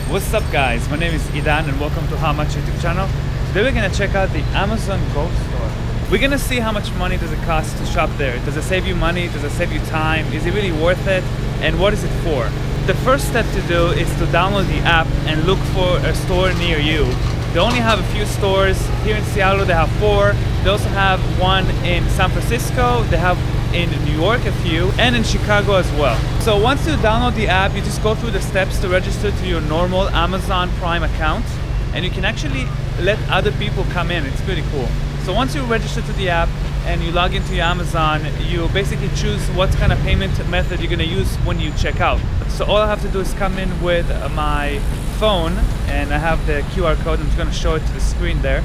What's up guys, my name is Idan and welcome to How Much YouTube channel. Today we're gonna check out the Amazon Go store. We're gonna see how much money does it cost to shop there. Does it save you money? Does it save you time? Is it really worth it? And what is it for? The first step to do is to download the app and look for a store near you. They only have a few stores. Here in Seattle they have 4. They also have one in San Francisco. They have in New York a few, and in Chicago as well. So once you download the app, you just go through the steps to register to your normal Amazon Prime account, and you can actually let other people come in. It's pretty cool. So once you register to the app and you log into your Amazon, you basically choose what kind of payment method you're gonna use when you check out. So all I have to do is come in with my phone, and I have the QR code. I'm just gonna show it to the screen there.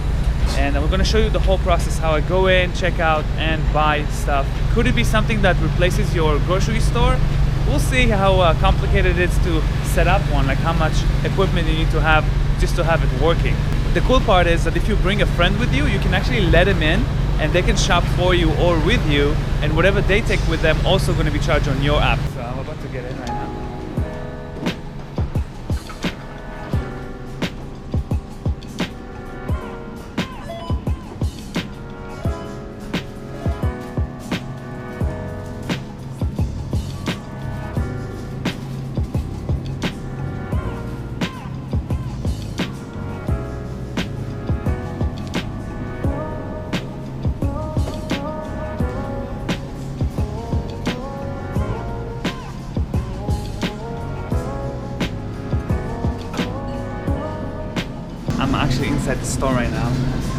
And we're going to show you the whole process, how I go in, check out, and buy stuff. Could it be something that replaces your grocery store? We'll see how complicated it is to set up one, like how much equipment you need to have just to have it working. The cool part is that if you bring a friend with you, you can actually let them in and they can shop for you or with you, and whatever they take with them also going to be charged on your app. So I'm about to get in right now. I'm actually inside the store right now,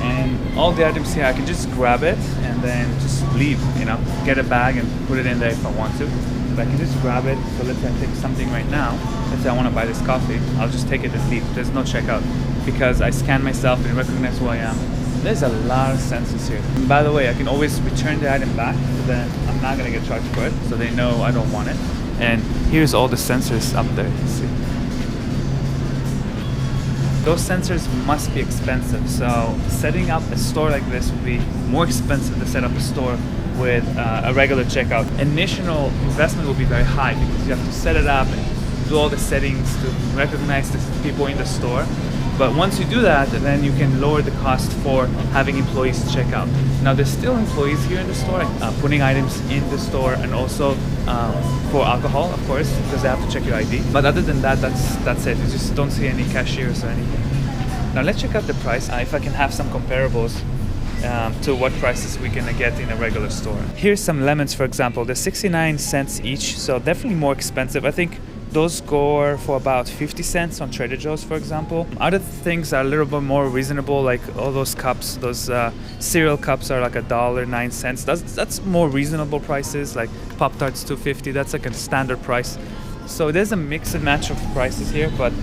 and all the items here I can just grab it and then just leave, get a bag and put it in there if I want to. But I can just grab it. So let's say I take something right now. Let's say I want to buy this coffee. I'll just take it and leave. There's no checkout because I scan myself and recognize who I am. There's a lot of sensors here. And by the way, I can always return the item back, so then I'm not gonna get charged for it, so they know I don't want it. And here's all the sensors up there, you see. Those sensors must be expensive, so setting up a store like this would be more expensive to set up a store with a regular checkout. Initial investment will be very high because you have to set it up and do all the settings to recognize the people in the store. But once you do that, then you can lower the cost for having employees check out. Now there's still employees here in the store, putting items in the store, and also for alcohol, of course, because they have to check your ID. But other than that, that's it. You just don't see any cashiers or anything. Now let's check out the price, if I can have some comparables to what prices we can get in a regular store. Here's some lemons, for example. They're 69 cents each, so definitely more expensive. I think those go for about 50 cents on Trader Joe's, for example. Other things are a little bit more reasonable, like all those cups, those cereal cups are like $1.09. That's more reasonable prices, like Pop-Tarts $2.50. That's like a standard price. So there's a mix and match of prices here, but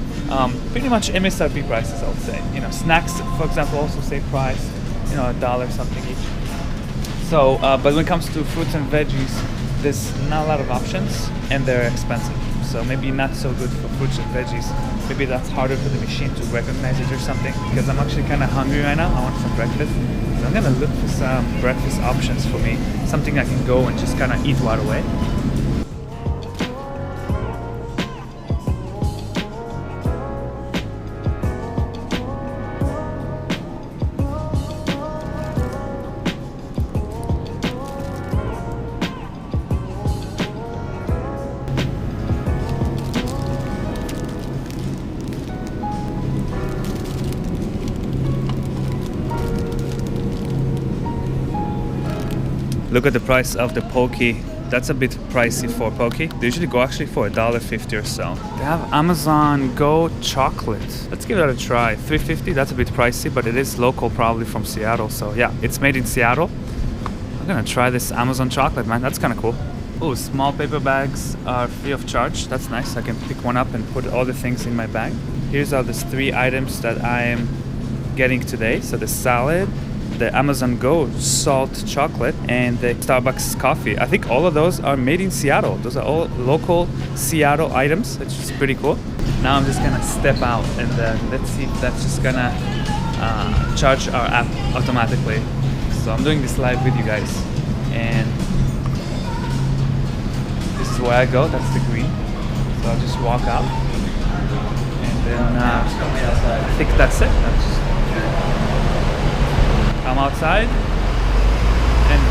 pretty much MSRP prices, I would say. Snacks, for example, also same price, $1 something each. So, but when it comes to fruits and veggies, there's not a lot of options, and they're expensive. So maybe not so good for fruits and veggies. Maybe that's harder for the machine to recognize it or something, because I'm actually kind of hungry right now. I want some breakfast. So I'm gonna look for some breakfast options for me. Something I can go and just kind of eat right away. Look at the price of the Poke. That's a bit pricey for Poke. They usually go actually for $1.50 or so. They have Amazon Go chocolate. Let's give it a try. $3.50, that's a bit pricey, but it is local, probably from Seattle. So yeah, it's made in Seattle. I'm gonna try this Amazon chocolate, man. That's kind of cool. Oh, small paper bags are free of charge. That's nice. I can pick one up and put all the things in my bag. Here's all these 3 items that I am getting today. So the salad, the Amazon Go salt chocolate, and the Starbucks coffee. I think all of those are made in Seattle. Those are all local Seattle items, which is pretty cool. Now I'm just gonna step out and let's see if that's just gonna charge our app automatically. So I'm doing this live with you guys, and this is where I go. That's the green. So I'll just walk out, and then think that's it. I'm outside, and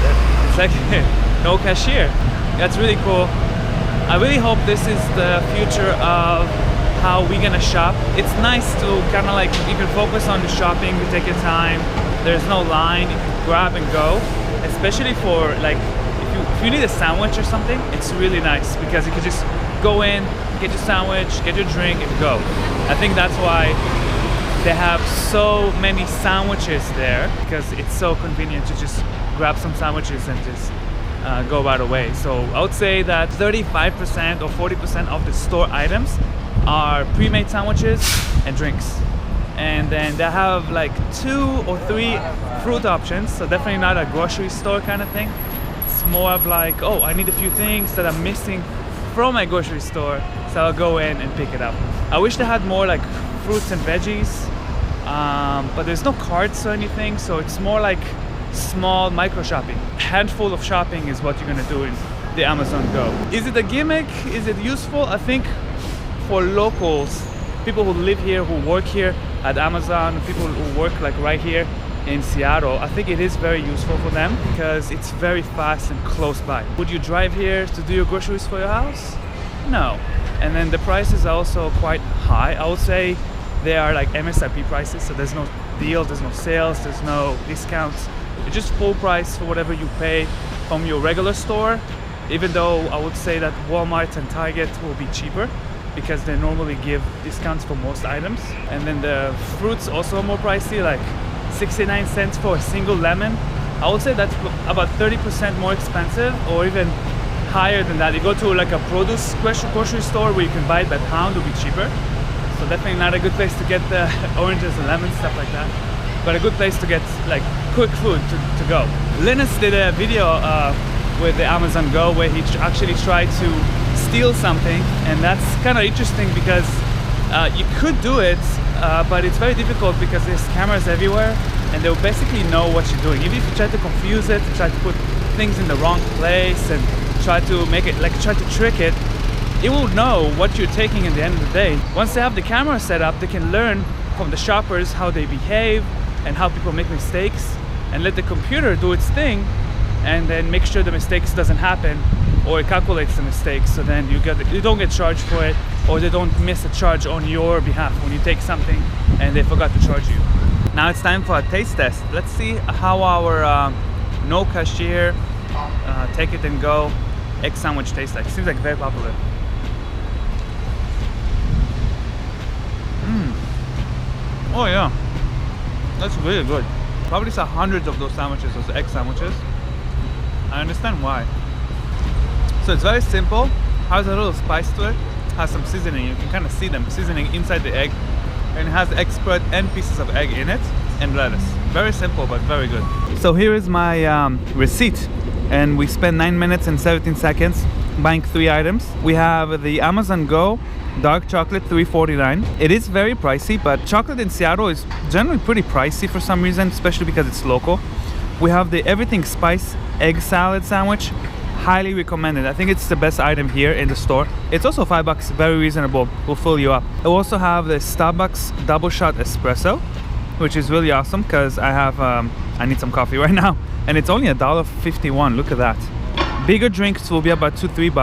it's like no cashier. That's really cool. I really hope this is the future of how we're gonna shop. It's nice to kind of like, you can focus on the shopping, you take your time, there's no line, you can grab and go. Especially for like, if you need a sandwich or something, it's really nice because you can just go in, get your sandwich, get your drink, and go. I think that's why they have so many sandwiches there, because it's so convenient to just grab some sandwiches and just go right away. So I would say that 35% or 40% of the store items are pre-made sandwiches and drinks. And then they have like 2 or 3 fruit options, so definitely not a grocery store kind of thing. It's more of like, oh, I need a few things that I'm missing from my grocery store, so I'll go in and pick it up. I wish they had more like fruits and veggies, but there's no carts or anything, so it's more like small micro shopping. Handful of shopping is what you're gonna do in the Amazon Go. Is it a gimmick? Is it useful? I think for locals, people who live here, who work here at Amazon, people who work like right here in Seattle, I think it is very useful for them because it's very fast and close by. Would you drive here to do your groceries for your house? No. And then the prices are also quite high. I would say they are like MSRP prices, so there's no deal, there's no sales, there's no discounts. It's just full price for whatever you pay from your regular store, even though I would say that Walmart and Target will be cheaper because they normally give discounts for most items. And then the fruits also more pricey, like 69 cents for a single lemon. I would say that's about 30% more expensive, or even higher than that. You go to like a produce grocery store where you can buy it by pound, it'll be cheaper. So definitely not a good place to get the oranges and lemons, stuff like that, but a good place to get like quick food to go. Linus did a video with the Amazon Go where he actually tried to steal something, and that's kind of interesting because you could do it, but it's very difficult because there's cameras everywhere and they'll basically know what you're doing. Even if you try to confuse it, try to put things in the wrong place and try to make it, like try to trick it, it will know what you're taking at the end of the day. Once they have the camera set up, they can learn from the shoppers how they behave and how people make mistakes, and let the computer do its thing and then make sure the mistakes doesn't happen, or it calculates the mistakes, so then you don't get charged for it, or they don't miss a charge on your behalf when you take something and they forgot to charge you. Now it's time for a taste test. Let's see how our no cashier, take it and go egg sandwich tastes like. It seems like very popular. Oh yeah, that's really good. Probably saw hundreds of those sandwiches, those egg sandwiches. I understand why. So it's very simple, has a little spice to it, has some seasoning. You can kind of see them seasoning inside the egg, and it has egg spread and pieces of egg in it, and lettuce. Very simple, but very good. So here is my receipt, and we spent 9 minutes and 17 seconds buying 3 items. We have the Amazon Go dark chocolate, $3.49. It is very pricey, but chocolate in Seattle is generally pretty pricey for some reason, especially because it's local. We have the everything spice egg salad sandwich. Highly recommended. I think it's the best item here in the store. It's also $5, very reasonable, will fill you up. I also have the Starbucks double shot espresso, which is really awesome because I need some coffee right now, and it's only $1.51. Look at that. Bigger drinks will be about $2-3,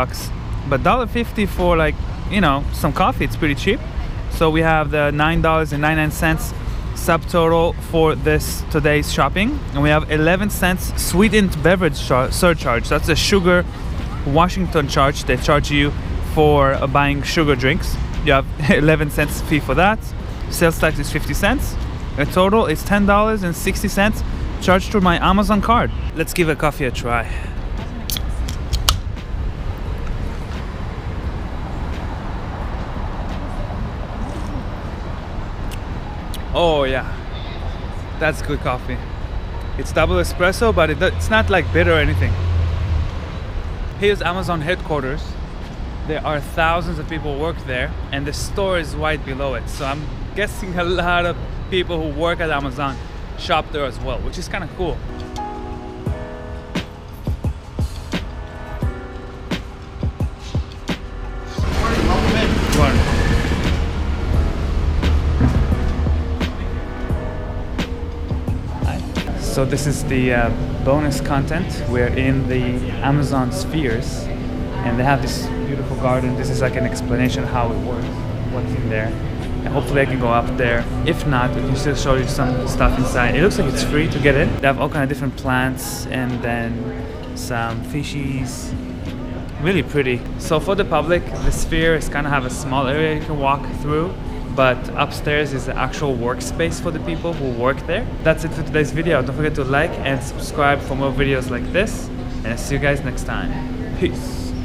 but $1.50 for, like, you know, some coffee, it's pretty cheap. So we have the $9.99 subtotal for today's shopping, and we have 11 cents sweetened beverage surcharge. That's a sugar Washington charge they charge you for buying sugar drinks. You have 11 cents fee for that. Sales tax is 50 cents. The total is $10.60 charged through my Amazon card. Let's give a coffee a try. Oh yeah, that's good coffee. It's double espresso, but it's not like bitter or anything. Here's Amazon headquarters. There are thousands of people work there, and the store is right below it. So I'm guessing a lot of people who work at Amazon shop there as well, which is kind of cool. So this is the bonus content. We're in the Amazon spheres, and they have this beautiful garden. This is like an explanation of how it works, what's in there. And hopefully I can go up there. If not, we can still show you some stuff inside. It looks like it's free to get in. They have all kind of different plants and then some fishies. Really pretty. So for the public, the sphere is kind of have a small area you can walk through, but upstairs is the actual workspace for the people who work there. That's it for today's video. Don't forget to like and subscribe for more videos like this, and I'll see you guys next time. Peace.